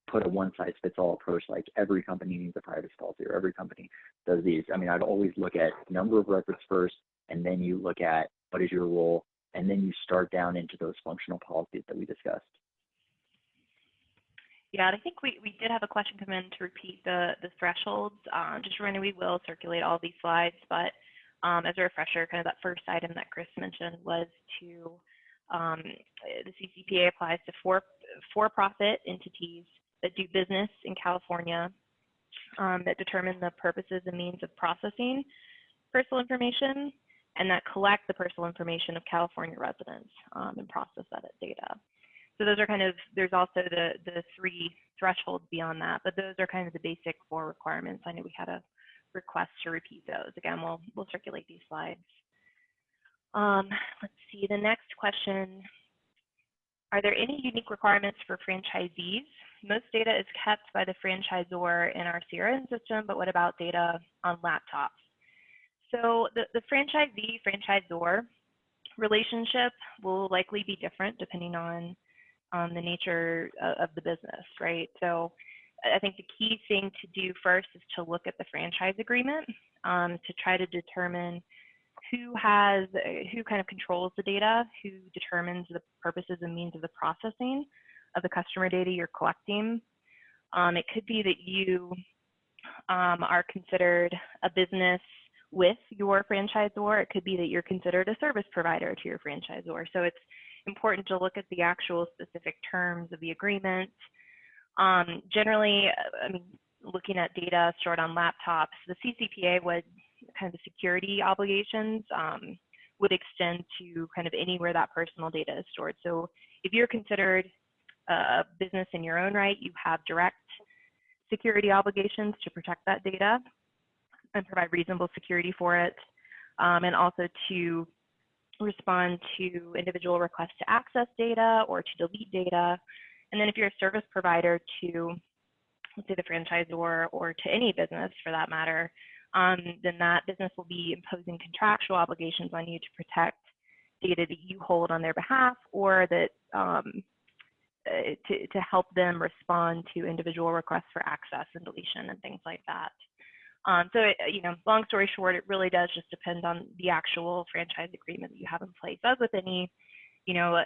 put a one-size-fits-all approach like every company needs a privacy policy or every company does these. I mean, I'd always look at number of records first, and then you look at what is your role, and then you start down into those functional policies that we discussed. Yeah, and I think we did have a question come in to repeat the thresholds. Just remember, we will circulate all these slides, but as a refresher, kind of that first item that Chris mentioned was to the CCPA applies to for-profit entities that do business in California, that determine the purposes and means of processing personal information, and that collect the personal information of California residents and process that data. So those are kind of, there's also the three thresholds beyond that, but those are kind of the basic 4 requirements. I know we had a request to repeat those. Again, we'll circulate these slides. Let's see, the next question. Are there any unique requirements for franchisees? Most data is kept by the franchisor in our CRM system, but what about data on laptops? So the franchisee-franchisor relationship will likely be different depending on the nature of the business, right? So I think the key thing to do first is to look at the franchise agreement to try to determine who kind of controls the data, who determines the purposes and means of the processing of the customer data you're collecting. It could be that you are considered a business with your franchisor. It could be that you're considered a service provider to your franchisor. So it's important to look at the actual specific terms of the agreement. Generally, I mean, looking at data stored on laptops, the CCPA would kind of the security obligations would extend to kind of anywhere that personal data is stored. So if you're considered a business in your own right, you have direct security obligations to protect that data and provide reasonable security for it, and also to respond to individual requests to access data or to delete data. And then if you're a service provider to, let's say, the franchisor or to any business for that matter, then that business will be imposing contractual obligations on you to protect data that you hold on their behalf, or that to help them respond to individual requests for access and deletion and things like that. So, you know, long story short, it really does just depend on the actual franchise agreement that you have in place. As with any, you know,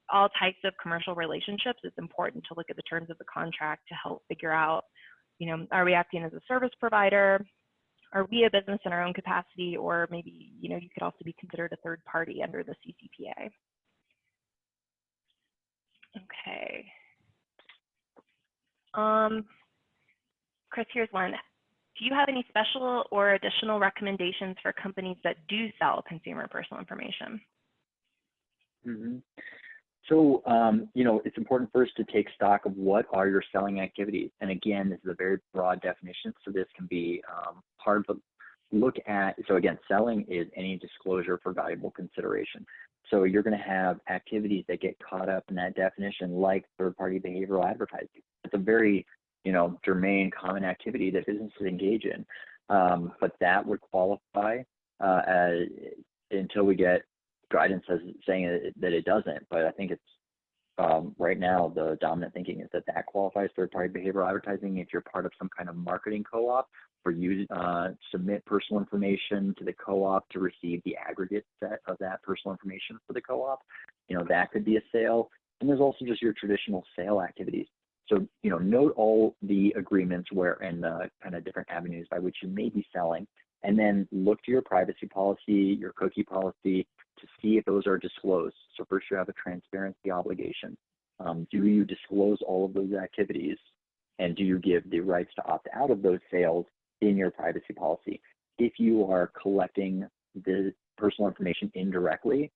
all types of commercial relationships, it's important to look at the terms of the contract to help figure out, you know, are we acting as a service provider? Are we a business in our own capacity? Or maybe, you know, you could also be considered a third party under the CCPA. Okay. Chris, here's one. Do you have any special or additional recommendations for companies that do sell consumer personal information? Mm-hmm. So, you know, it's important first to take stock of what are your selling activities. And again, this is a very broad definition, so this can be hard to look at. So again, selling is any disclosure for valuable consideration. So you're going to have activities that get caught up in that definition, like third-party behavioral advertising. It's a very, you know, germane, common activity that businesses engage in. But that would qualify until we get guidance saying that it doesn't. But I think it's right now the dominant thinking is that qualifies third-party behavioral advertising if you're part of some kind of marketing co-op, for you submit personal information to the co-op to receive the aggregate set of that personal information for the co-op. You know, that could be a sale. And there's also just your traditional sale activities. So, you know, note all the agreements where and the kind of different avenues by which you may be selling, and then look to your privacy policy, your cookie policy, to see if those are disclosed. So first you have a transparency obligation. Do you disclose all of those activities? And do you give the rights to opt out of those sales in your privacy policy? If you are collecting the personal information indirectly,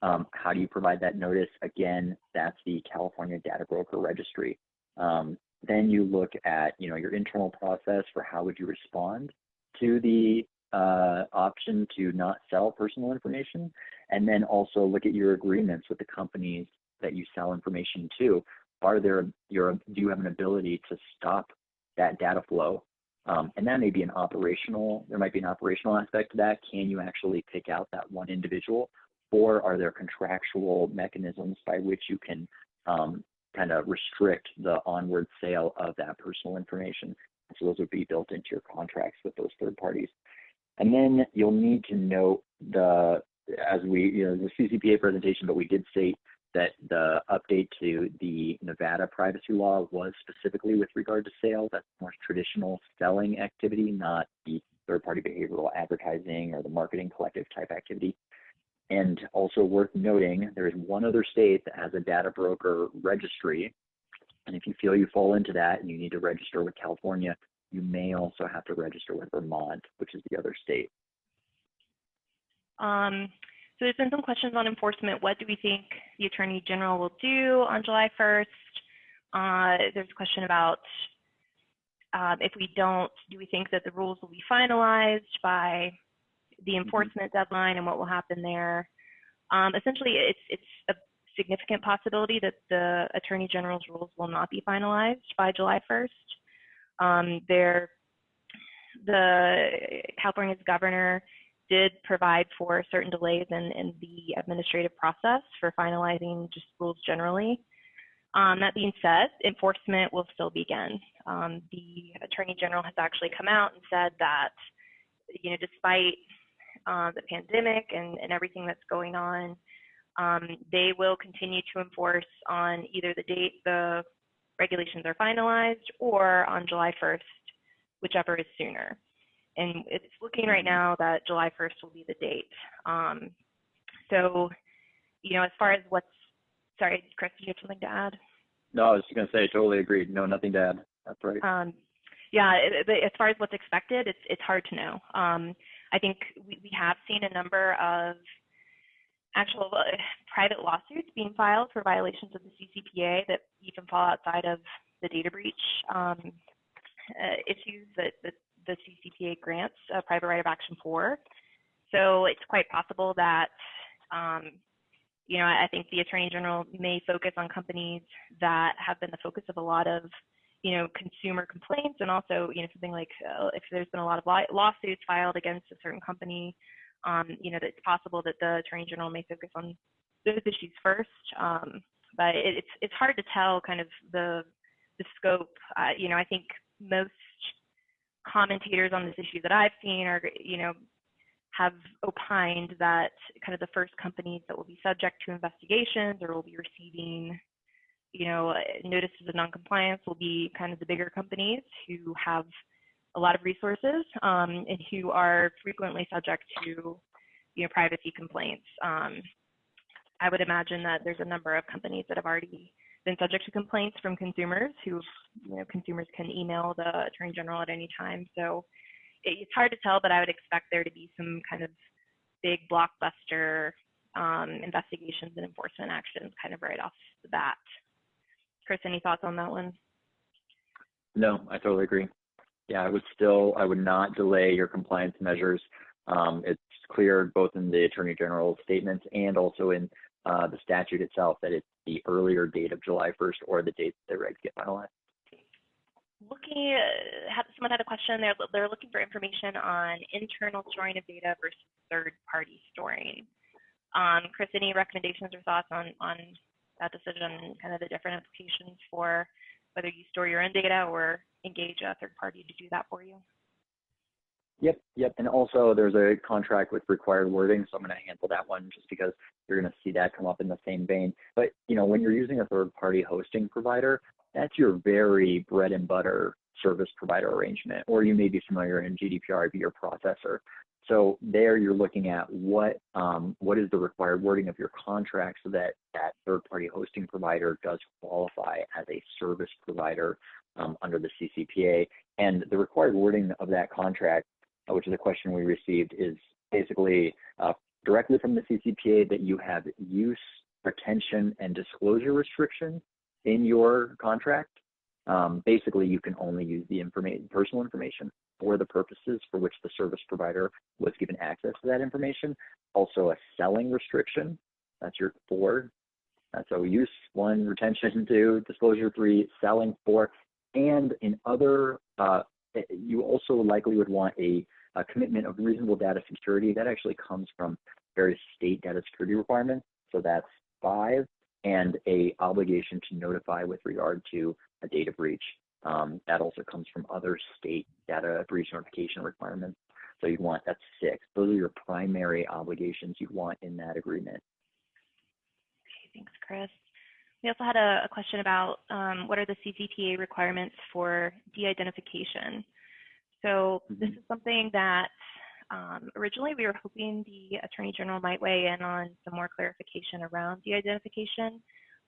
how do you provide that notice? Again, that's the California Data Broker Registry. Then you look at, you know, your internal process for how would you respond to the option to not sell personal information, and then also look at your agreements with the companies that you sell information to. Do you have an ability to stop that data flow? And that may be there might be an operational aspect to that. Can you actually pick out that one individual, or are there contractual mechanisms by which you can kind of restrict the onward sale of that personal information? So those would be built into your contracts with those third parties. And then you'll need to note the CCPA presentation, but we did state that the update to the Nevada privacy law was specifically with regard to sales. That's more traditional selling activity, not the third-party behavioral advertising or the marketing collective type activity. And also worth noting, there is one other state that has a data broker registry. And if you feel you fall into that and you need to register with California, you may also have to register with Vermont, which is the other state. So there's been some questions on enforcement. What do we think the Attorney General will do on July 1st? There's a question about if we don't, do we think that the rules will be finalized by the enforcement deadline and what will happen there? Essentially, it's a significant possibility that the Attorney General's rules will not be finalized by July 1st. The California's governor did provide for certain delays in the administrative process for finalizing just rules generally. That being said, enforcement will still begin. The Attorney General has actually come out and said that, despite the pandemic and everything that's going on, they will continue to enforce on either the date the regulations are finalized or on July 1st, whichever is sooner. And it's looking right now that July 1st will be the date. So, as far as sorry, Chris, did you have something to add? No, I was just going to say, totally agreed. No, nothing to add. That's right. Yeah, as far as what's expected, it's hard to know. I think we have seen a number of actual private lawsuits being filed for violations of the CCPA that even fall outside of the data breach issues that the CCPA grants a private right of action for. So it's quite possible that, I think the Attorney General may focus on companies that have been the focus of a lot of, consumer complaints, and also, something like if there's been a lot of lawsuits filed against a certain company, that it's possible that the Attorney General may focus on those issues first. But it's hard to tell kind of the scope. I think most commentators on this issue that I've seen are, have opined that kind of the first companies that will be subject to investigations or will be receiving, notices of noncompliance will be kind of the bigger companies who have a lot of resources and who are frequently subject to, privacy complaints. I would imagine that there's a number of companies that have already been subject to complaints from consumers who, consumers can email the Attorney General at any time. So it's hard to tell, but I would expect there to be some kind of big blockbuster investigations and enforcement actions kind of right off the bat. Chris, any thoughts on that one? No, I totally agree. Yeah, I would not delay your compliance measures. It's clear both in the Attorney General's statements and also in the statute itself that it's the earlier date of July 1st or the date the regs get finalized. Someone had a question. They're looking for information on internal storing of data versus third-party storing. Chris, any recommendations or thoughts on that decision and kind of the different implications for whether you store your own data or engage a third party to do that for you? Yep. And also there's a contract with required wording, so I'm going to handle that one just because you're going to see that come up in the same vein. But, when you're using a third-party hosting provider, that's your very bread and butter service provider arrangement, or you may be familiar in GDPR be your processor. So there you're looking at what is the required wording of your contract so that that third-party hosting provider does qualify as a service provider under the CCPA. And the required wording of that contract, which is a question we received, is basically directly from the CCPA that you have use, retention, and disclosure restrictions in your contract. Basically, you can only use the personal information for the purposes for which the service provider was given access to that information. Also a selling restriction, that's your 4. So use 1, retention 2, disclosure 3, selling 4. And in other, you also likely would want a commitment of reasonable data security. That actually comes from various state data security requirements. So that's 5, and a obligation to notify with regard to a data breach. That also comes from other state data breach notification requirements. So you'd want, that's 6. Those are your primary obligations you'd want in that agreement. Thanks, Chris. We also had a question about what are the CCPA requirements for de-identification. So this is something that originally we were hoping the Attorney General might weigh in on some more clarification around de-identification,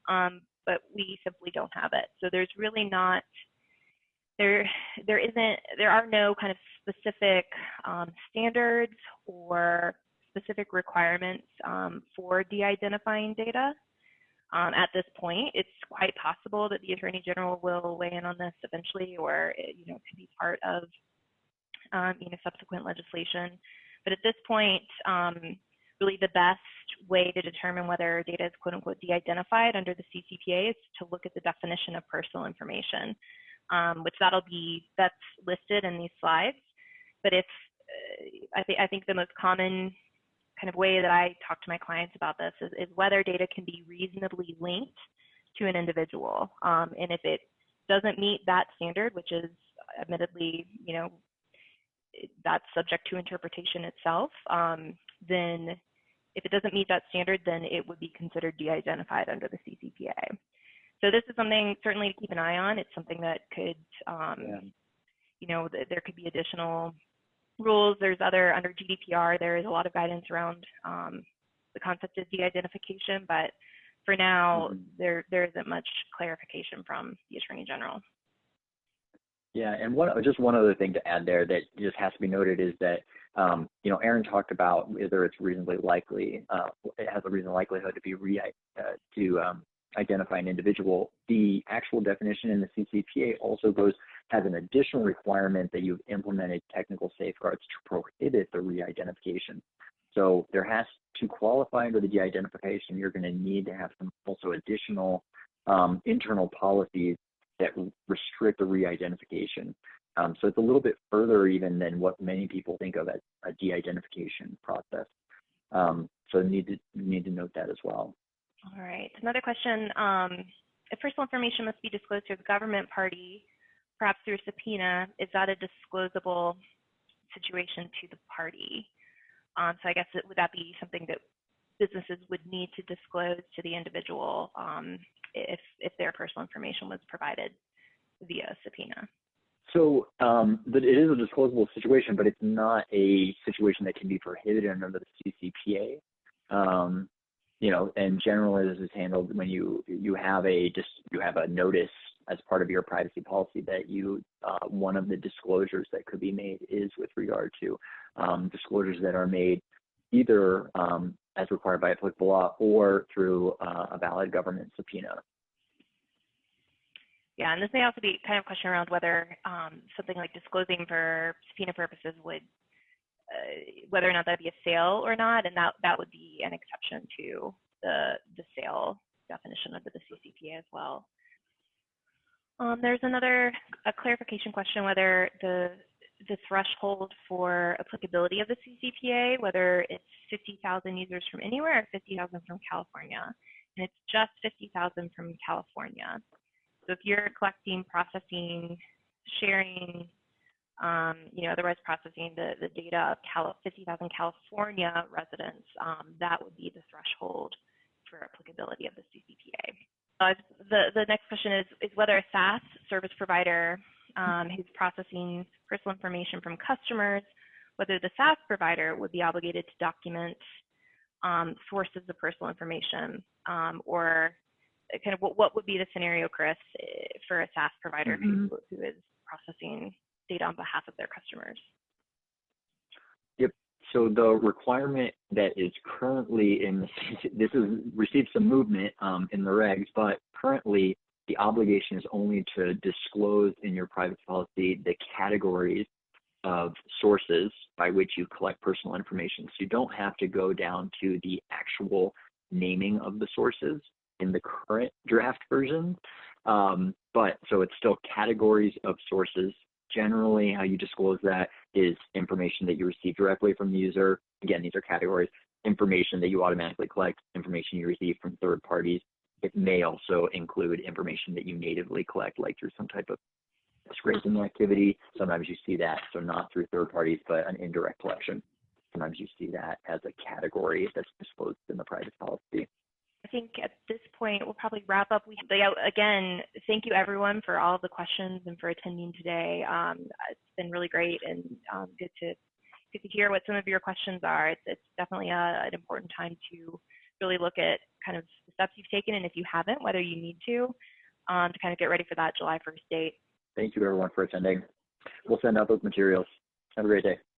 but we simply don't have it. So there's really not, there are no kind of specific standards or specific requirements for de-identifying data. At this point, it's quite possible that the Attorney General will weigh in on this eventually, or it could be part of subsequent legislation. But at this point, really the best way to determine whether data is quote unquote de-identified under the CCPA is to look at the definition of personal information, which that's listed in these slides. But if I think the most common kind of way that I talk to my clients about this is whether data can be reasonably linked to an individual. And if it doesn't meet that standard, which is admittedly, that's subject to interpretation itself, then if it doesn't meet that standard, then it would be considered de-identified under the CCPA. So this is something certainly to keep an eye on. It's something that could, there could be additional rules. There's other, under GDPR, there is a lot of guidance around the concept of de-identification, but for now, there isn't much clarification from the Attorney General. Yeah, and just one other thing to add there that just has to be noted is that, Aaron talked about whether it's reasonably likely, it has a reasonable likelihood to be identify an individual. The actual definition in the CCPA also has an additional requirement that you've implemented technical safeguards to prohibit the re-identification. So there has to qualify under the de-identification, you're going to need to have some also additional internal policies that restrict the re-identification. So it's a little bit further even than what many people think of as a de-identification process. So need to note that as well. All right, another question. If personal information must be disclosed to a government party, perhaps through a subpoena, is that a disclosable situation to the party? So I guess would that be something that businesses would need to disclose to the individual if their personal information was provided via subpoena? So it is a disclosable situation, but it's not a situation that can be prohibited under the CCPA. And generally this is handled when you have a notice as part of your privacy policy that one of the disclosures that could be made is with regard to disclosures that are made either as required by applicable law or through a valid government subpoena. Yeah, and this may also be kind of a question around whether something like disclosing for subpoena purposes would, whether or not that'd be a sale or not, and that would be an exception to the sale definition under the CCPA as well. There's a clarification question whether the threshold for applicability of the CCPA, whether it's 50,000 users from anywhere or 50,000 from California, and it's just 50,000 from California. So if you're collecting, processing, sharing, otherwise processing the data of 50,000 California residents, that would be the threshold for applicability of the CCPA. The next question is whether a SaaS service provider who's processing personal information from customers, whether the SaaS provider would be obligated to document sources of personal information, or kind of what would be the scenario, Chris, for a SaaS provider who is processing data on behalf of their customers? Yep. So the requirement that is currently this has received some movement in the regs, but currently the obligation is only to disclose in your privacy policy the categories of sources by which you collect personal information. So you don't have to go down to the actual naming of the sources in the current draft version. But so it's still categories of sources. Generally, how you disclose that is information that you receive directly from the user. Again, these are categories. Information that you automatically collect, information you receive from third parties. It may also include information that you natively collect, like through some type of scraping activity. Sometimes you see that, so not through third parties, but an indirect collection. Sometimes you see that as a category that's disclosed in the privacy policy. I think at this point, we'll probably wrap up. Again, thank you everyone for all of the questions and for attending today. It's been really great and good to hear what some of your questions are. It's definitely an important time to really look at kind of the steps you've taken, and if you haven't, whether you need to kind of get ready for that July 1st date. Thank you everyone for attending. We'll send out those materials. Have a great day.